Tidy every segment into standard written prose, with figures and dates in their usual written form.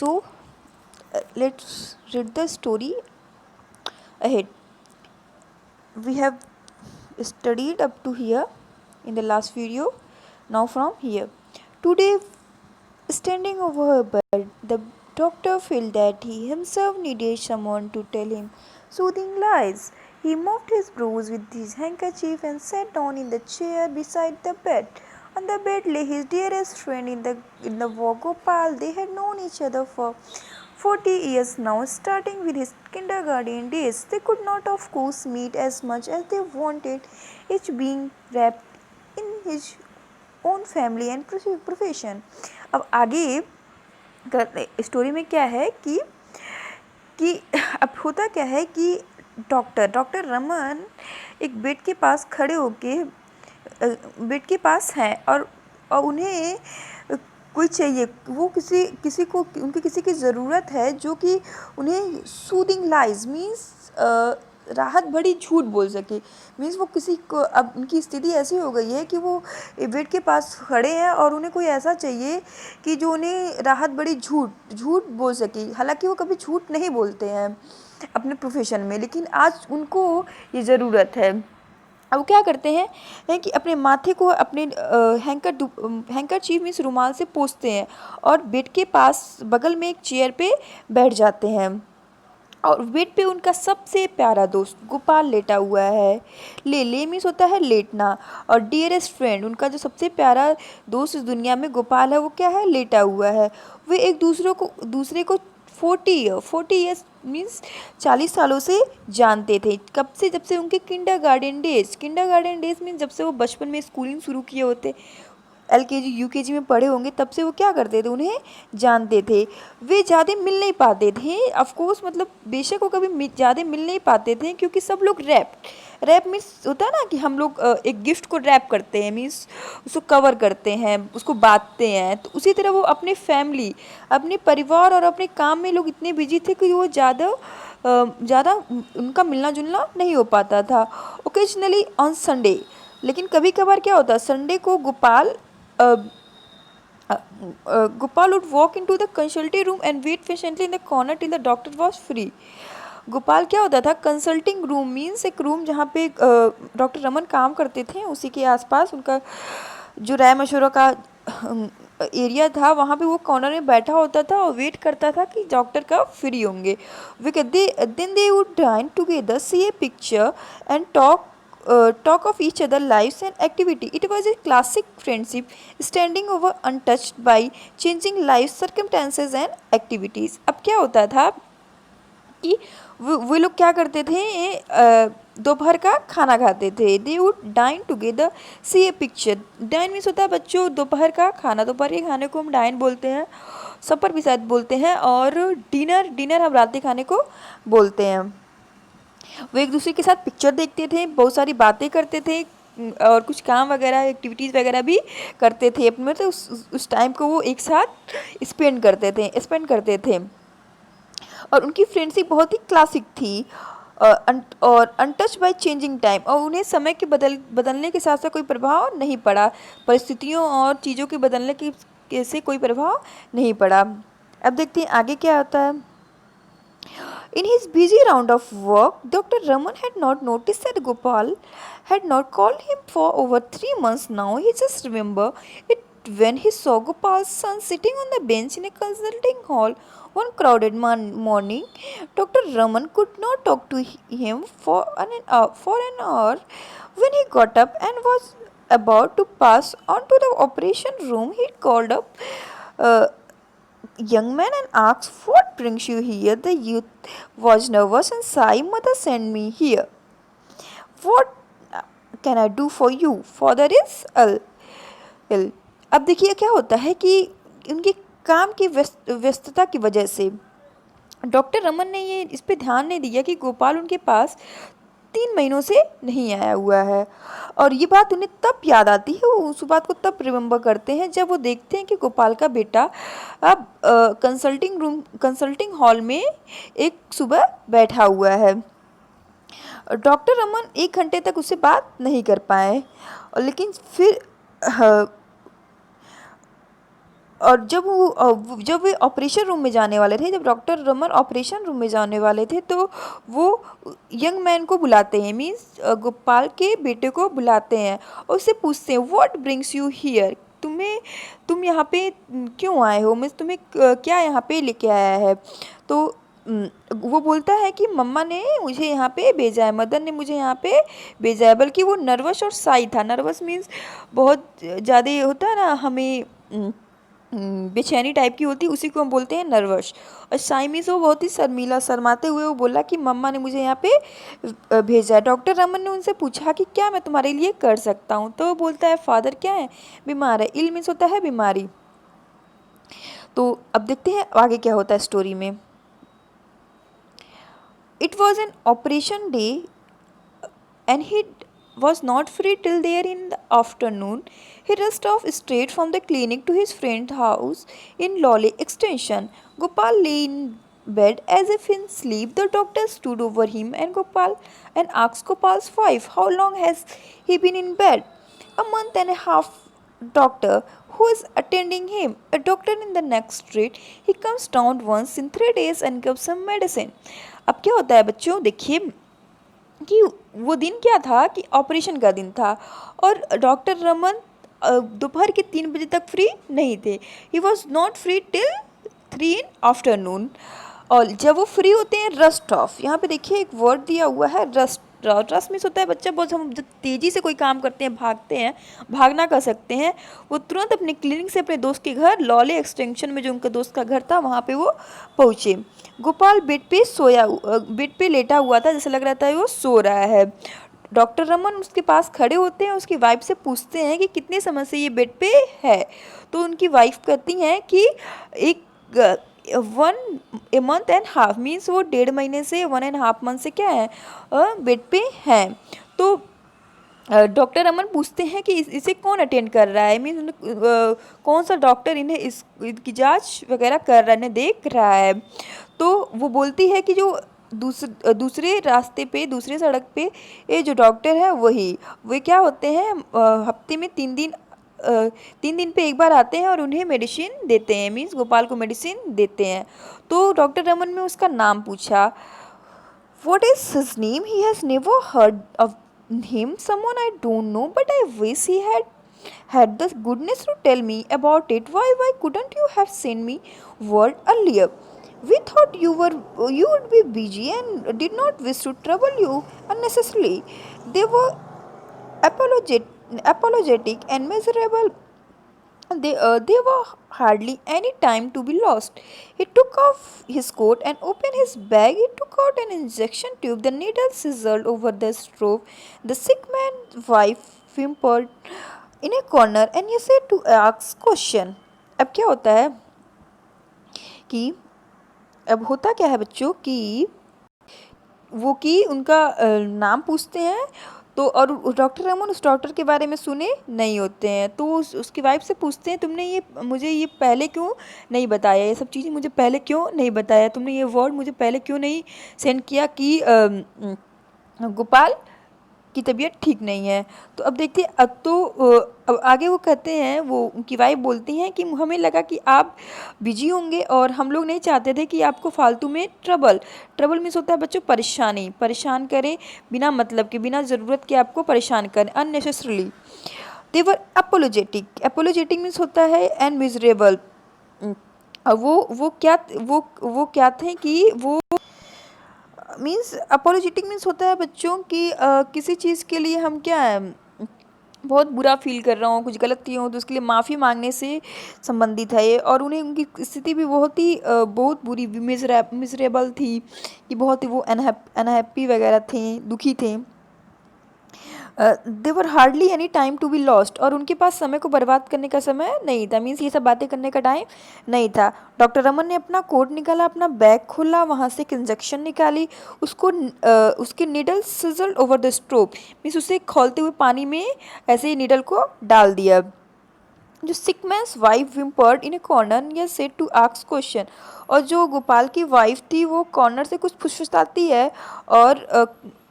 So let's read the story ahead. We have studied up to here in the last video. Now from here. Today, standing over her bed, the doctor felt that he himself needed someone to tell him soothing lies. He mopped his brows with his handkerchief and sat down in the chair beside the bed. On the bed lay his dearest friend in the war, Gopal. They had known each other for 40 years now, starting with his kindergarten days. They could not, of course, meet as much as they wanted, each being wrapped in his own family and profession. अब आगे story में क्या है कि अब होता क्या है कि डॉक्टर रमन एक बेड के पास खड़े होके बेड के पास हैं और उन्हें कोई चाहिए, वो किसी को उनकी किसी की ज़रूरत है जो कि उन्हें सूदिंग लाइज मीन्स राहत भरी झूठ बोल सके. मीन्स वो किसी को, अब उनकी स्थिति ऐसी हो गई है कि वो बेड के पास खड़े हैं और उन्हें कोई ऐसा चाहिए कि जो उन्हें राहत भरी झूठ बोल सके. हालांकि वो कभी झूठ नहीं बोलते हैं अपने प्रोफेशन में, लेकिन आज उनको ये ज़रूरत है. अब वो क्या करते हैं कि अपने माथे को अपने हैंकरचीफ मीन्स रुमाल से पोंछते हैं और बेड के पास बगल में एक चेयर पे बैठ जाते हैं और बेड पे उनका सबसे प्यारा दोस्त गोपाल लेटा हुआ है. ले मीन्स होता है लेटना, और डियरेस्ट फ्रेंड उनका जो सबसे प्यारा दोस्त इस दुनिया में गोपाल है वो क्या है, लेटा हुआ है. वे एक दूसरे को 40 ईयर्स मीन्स 40 सालों से जानते थे. कब से? जब से उनके किंडरगार्टन डेज मीन्स जब से वो बचपन में स्कूलिंग शुरू किए होते, LKG UKG में पढ़े होंगे, तब से वो क्या करते थे, उन्हें जानते थे. वे ज़्यादा मिल नहीं पाते थे, ऑफकोर्स मतलब बेशक वो कभी ज़्यादा मिल नहीं पाते थे क्योंकि सब लोग रैप मीन्स होता है ना कि हम लोग एक गिफ्ट को रैप करते हैं, मीन्स उसको कवर करते हैं, उसको बांटते हैं. तो उसी तरह वो अपने फैमिली, अपने परिवार और अपने काम में लोग इतने बिजी थे कि वो ज़्यादा उनका मिलना जुलना नहीं हो पाता था. ओकेजनली ऑन संडे, लेकिन कभी कभार क्या होता है, संडे को Gopal would walk into the consulting room and wait patiently in the corner till the doctor was free. Gopal क्या होता था, कंसल्टिंग रूम मीन्स एक रूम जहाँ पे डॉक्टर रमन काम करते थे, उसी के आसपास उनका जो राय मशवरा का एरिया था, वहाँ पे वो कॉर्नर में बैठा होता था और वेट करता था कि डॉक्टर कब फ्री होंगे. Then they would dine together, see a picture and talk of each other lives and activity. It was a classic friendship, standing over untouched by changing life circumstances and activities. अब क्या होता था कि वे लोग क्या करते थे, दोपहर का खाना खाते थे. They would dine together, see a picture. Dine means होता है बच्चों दोपहर का खाना, दोपहर के खाने को हम डाइन बोलते हैं, सपर भी शायद बोलते हैं, और डिनर हम रात के खाने को बोलते हैं. वो एक दूसरे के साथ पिक्चर देखते थे, बहुत सारी बातें करते थे और कुछ काम वगैरह एक्टिविटीज़ वगैरह भी करते थे. अपने मतलब उस टाइम को वो एक साथ स्पेंड करते थे. और उनकी फ्रेंडशिप बहुत ही क्लासिक थी और अनटच बाय चेंजिंग टाइम, और उन्हें समय के बदलने के साथ साथ कोई प्रभाव नहीं पड़ा, परिस्थितियों और चीज़ों के बदलने के से कोई प्रभाव नहीं पड़ा. अब देखते हैं आगे क्या होता है. In his busy round of work, Dr. Raman had not noticed that Gopal had not called him for over 3 months now. He just remembered it when he saw Gopal's son sitting on the bench in a consulting hall one crowded morning. Dr. Raman could not talk to him for an hour. When he got up and was about to pass on to the operation room, he called up young man and asked, "What brings you here?" The youth was nervous and sighed, "Mother sent me here." "What can I do for you? Father is ill." अब देखिए क्या होता है कि उनके काम की व्यस्तता की वजह से डॉक्टर रमन ने ये इस पे ध्यान नहीं दिया कि गोपाल उनके पास 3 महीनों से नहीं आया हुआ है. और ये बात उन्हें तब याद आती है, वो उस बात को तब रिमेम्बर करते हैं जब वो देखते हैं कि गोपाल का बेटा अब कंसल्टिंग हॉल में एक सुबह बैठा हुआ है. डॉक्टर रमन 1 घंटे तक उससे बात नहीं कर पाए, लेकिन फिर और जब वे ऑपरेशन रूम में जाने वाले थे, जब डॉक्टर रमन ऑपरेशन रूम में जाने वाले थे, तो वो यंग मैन को बुलाते हैं, मीन्स गोपाल के बेटे को बुलाते हैं और उससे पूछते हैं व्हाट ब्रिंग्स यू हियर, तुम यहाँ पे क्यों आए हो, मीन्स तुम्हें क्या यहाँ पे लेके आया है। तो वो बोलता है कि मम्मा ने मुझे यहाँ पे भेजा है, मदर ने मुझे यहाँ पे भेजा है। बल्कि वो नर्वस और शाई था। नर्वस मीन्स बहुत ज़्यादा होता है ना, हमें बेचैनी टाइप की होती है, उसी को हम बोलते हैं नर्वस। और शाई मीन्स वो बहुत ही शर्मीला, शर्माते हुए वो बोला कि मम्मा ने मुझे यहाँ पे भेजा है। डॉक्टर रमन ने उनसे पूछा कि क्या मैं तुम्हारे लिए कर सकता हूँ। तो वो बोलता है फादर क्या है, बीमार है। इल मीन्स होता है बीमारी। तो अब देखते हैं आगे क्या होता है स्टोरी में। It was an operation day and he was not free till there in the afternoon. He rushed off straight from the clinic to his friend's house in Lolly Extension. Gopal lay in bed as if in sleep. The doctor stood over him and asked Gopal's wife, how long has he been in bed? A month and a half. Doctor, who is attending him? A doctor in the next street. He comes down once in 3 days and gives some medicine. अब क्या होता है बच्चों, देखिए कि वो दिन क्या था कि ऑपरेशन का दिन था और डॉक्टर रमन दोपहर के 3 बजे तक फ्री नहीं थे। He was not free till 3 in afternoon. और जब वो फ्री होते हैं रस्ट ऑफ, यहाँ पे देखिए एक वर्ड दिया हुआ है रस्ट। रस्ट मीन्स होता है बच्चा बहुत, हम जब तेज़ी से कोई काम करते हैं, भागते हैं, भागना कर सकते हैं, वो तुरंत अपने क्लिनिक से अपने दोस्त के घर लॉले एक्सटेंशन में जो उनका दोस्त का घर था वहाँ पे वो पहुँचे। गोपाल बेड पे लेटा हुआ था, जैसे लग रहा था वो सो रहा है। डॉक्टर रमन उसके पास खड़े होते हैं, उसकी वाइफ से पूछते हैं कि कितने समय से ये बेड पे है। तो उनकी वाइफ कहती हैं कि एक 1.5 मंथ मीन्स वो 1.5 महीने से 1.5 मंथ से क्या है बेड पे हैं। तो डॉक्टर रमन पूछते हैं कि इसे कौन अटेंड कर रहा है, मीन्स कौन सा डॉक्टर इन्हें इसकी जांच वगैरह कर रहा है, इन्हें देख रहा है। तो वो बोलती है कि जो दूसरे रास्ते पे, दूसरे सड़क पे ये जो डॉक्टर है वे क्या होते हैं, हफ्ते में 3 दिन पे एक बार आते हैं और उन्हें मेडिसिन देते हैं, मीन्स गोपाल को मेडिसिन देते हैं। तो डॉक्टर रमन ने उसका नाम पूछा। What is his name? He has never heard of him. Someone I don't know, but I wish he had the goodness to tell me about it. Why couldn't you have sent me word earlier? We thought you would be busy and did not wish to trouble you unnecessarily. They were apologetic and miserable. There were hardly any time to be lost. He took off his coat and opened his bag. He took out an injection tube. The needle sizzled over the stove. The sick man's wife whimpered in a corner and he said to ask question. अब क्या होता है कि अब होता क्या है बच्चों कि वो कि उनका नाम पूछते हैं। तो और डॉक्टर रमन उस डॉक्टर के बारे में सुने नहीं होते हैं, तो उसकी वाइफ से पूछते हैं तुमने मुझे ये पहले क्यों नहीं बताया, ये सब चीज़ें मुझे पहले क्यों नहीं बताया, तुमने ये वर्ड मुझे पहले क्यों नहीं सेंड किया कि गोपाल की तबीयत ठीक नहीं है। तो अब देखते हैं अब आगे वो कहते हैं, वो उनकी वाइफ बोलती हैं कि हमें लगा कि आप बिजी होंगे और हम लोग नहीं चाहते थे कि आपको फालतू में ट्रबल मीन्स होता है बच्चों परेशान करें, बिना मतलब के, बिना ज़रूरत के आपको परेशान करें, अननेसेसरली। दे वर एपोलोजेटिक मीन्स होता है एंड मिजरेबल। वो क्या थे कि वो मीन्स अपोलोजेटिक मीन्स होता है बच्चों कि किसी चीज़ के लिए हम क्या है बहुत बुरा फील कर रहा हूँ, कुछ गलती हो तो उसके लिए माफ़ी मांगने से संबंधित है ये। और उन्हें उनकी स्थिति भी बहुत बुरी मिजरेबल थी कि बहुत ही वो अनहैप्पी वगैरह थे, दुखी थे। They were hardly any time to be lost, और उनके पास समय को बर्बाद करने का समय नहीं था, मीन्स ये सब बातें करने का टाइम नहीं था। डॉक्टर रमन ने अपना कोट निकाला, अपना बैग खोला, वहाँ से एक इंजेक्शन निकाली, उसके needle sizzled over the stove, means उसे खोलते हुए पानी में ऐसे ही नीडल को डाल दिया। जो सिक मैन्स वाइफ विम्पर्ड इन ए कॉर्नर या सेड टू आस्क क्वेश्चन, और जो गोपाल की वाइफ थी वो कॉर्नर से कुछ फुसफुसाती है और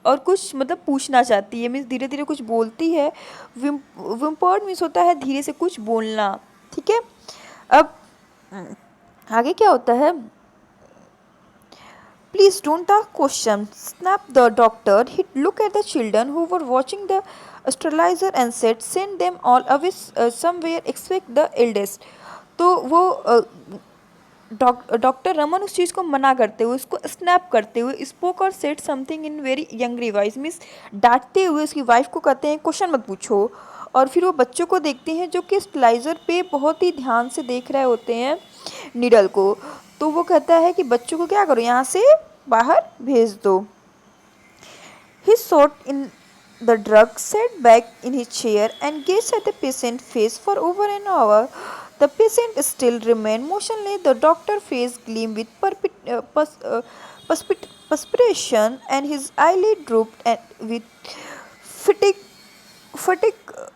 कुछ मतलब पूछना चाहती है, मीन्स धीरे धीरे कुछ बोलती है। विम्पर्ड मीन्स होता है धीरे से कुछ बोलना, ठीक है। अब आगे क्या होता है, please don't ask questions, snapped the doctor. He looked at the children who were watching the astrologer and said, send them all away somewhere except the eldest. तो वो डॉक्टर रमन उस चीज़ को मना करते हुए, उसको स्नैप करते हुए, स्पोक और said something in very यंगरी voice, means डांटते हुए उसकी वाइफ को कहते हैं क्वेश्चन मत पूछो। और फिर वो बच्चों को देखते हैं जो कि स्टेलाइजर पे बहुत ही ध्यान से देख रहे होते हैं निडल को। तो वो कहता है कि बच्चों को क्या करो, यहाँ से बाहर भेज दो। He sought in the drug, sat back in his chair and gazed at the patient's face for over an hour. The patient still remained motionless. The doctor's face gleamed with perspiration and his eyelid drooped and with fatigue. Fatigue.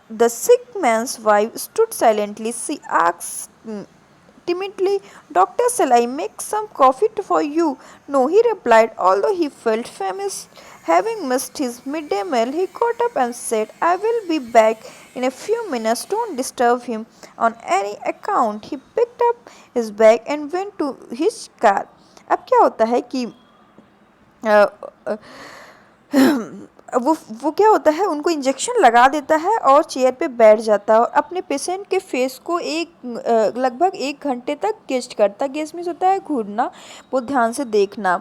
The sick man's wife stood silently. She asked timidly, Doctor, shall I make some coffee for you? No, he replied, although he felt famished. Having missed his midday meal, he got up and said, I will be back in a few minutes. Don't disturb him on any account. He picked up his bag and went to his car. अब क्या होता है कि वो क्या होता है, उनको इंजेक्शन लगा देता है और चेयर पे बैठ जाता है और अपने पेशेंट के फेस को लगभग 1 घंटे तक गेस्ट करता है। गेस्ट मीन्स होता है घूरना, बहुत ध्यान से देखना।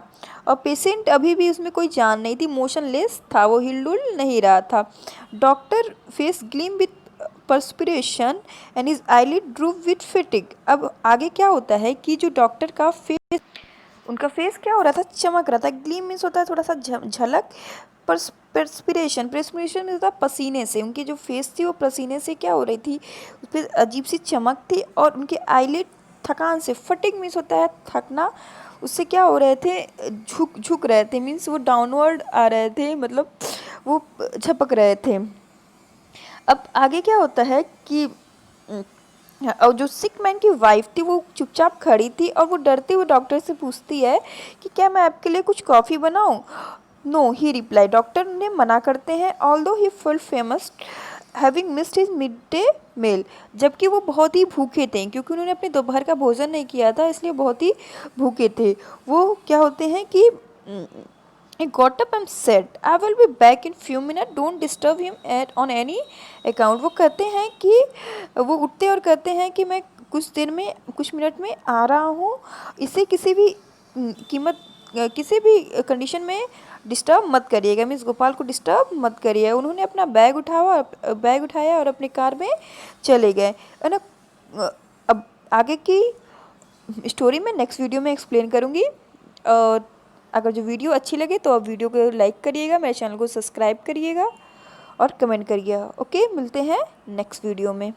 और पेशेंट अभी भी उसमें कोई जान नहीं थी, मोशनलेस था, वो हिलडुल नहीं रहा था। Doctor face gleam with perspiration and his eyelid drupe with फिटिक। अब आगे क्या होता है कि जो डॉक्टर का फेस, उनका फेस क्या हो रहा था, चमक रहा था। ग्लीम मीन्स होता है थोड़ा सा झलक, परस्पिरेशन में होता है पसीने से। उनकी जो फेस थी वो पसीने से क्या हो रही थी, उस पर अजीब सी चमक थी। और उनके आईलिड थकान से, फटिग मीन्स होता है थकना, उससे क्या हो रहे थे, झुक रहे थे, मीन्स वो डाउनवर्ड आ रहे थे, मतलब वो झपक रहे थे। अब आगे क्या होता है कि और जो सिक मैन की वाइफ थी वो चुपचाप खड़ी थी और वो डरते हुए डॉक्टर से पूछती है कि क्या मैं आपके लिए कुछ कॉफ़ी बनाऊं? नो, ही रिप्लाई, डॉक्टर ने मना करते हैं। Although he full famous having missed his mid day meal, जबकि वो बहुत ही भूखे थे क्योंकि उन्होंने अपने दोपहर का भोजन नहीं किया था, इसलिए बहुत ही भूखे थे। वो क्या होते हैं कि He got up and said, I will be back in few minutes, don't disturb him on any account. वो कहते हैं कि वो उठते और कहते हैं कि मैं कुछ मिनट में आ रहा हूँ, इसे किसी भी किसी भी कंडीशन में डिस्टर्ब मत करिएगा, मीन्स गोपाल को डिस्टर्ब मत करिए। उन्होंने अपना बैग उठाया और अपनी कार में चले गए, है ना। अब आगे की स्टोरी में नेक्स्ट वीडियो में एक्सप्लेन करूँगी। और अगर जो वीडियो अच्छी लगे तो आप वीडियो को लाइक करिएगा, मेरे चैनल को सब्सक्राइब करिएगा और कमेंट करिएगा। ओके, मिलते हैं नेक्स्ट वीडियो में।